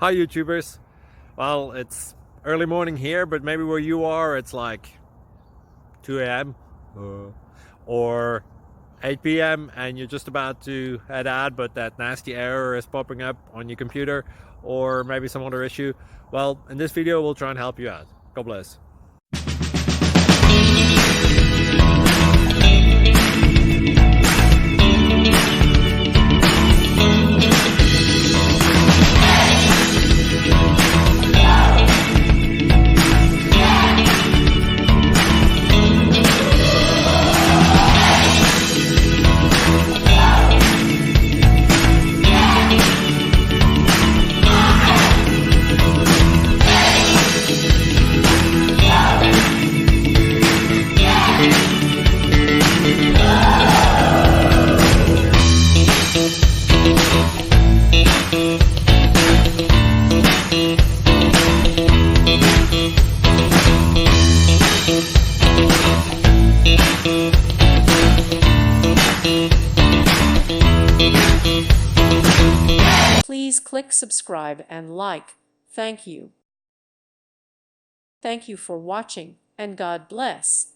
Hi YouTubers. Well, it's early morning here, but maybe where you are it's like 2 a.m. or 8 p.m. and you're just about to head out, but that nasty error is popping up on your computer, or maybe some other issue. Well, in this video we'll try and help you out. God bless. Please click subscribe and like. Thank you. Thank you for watching, and God bless.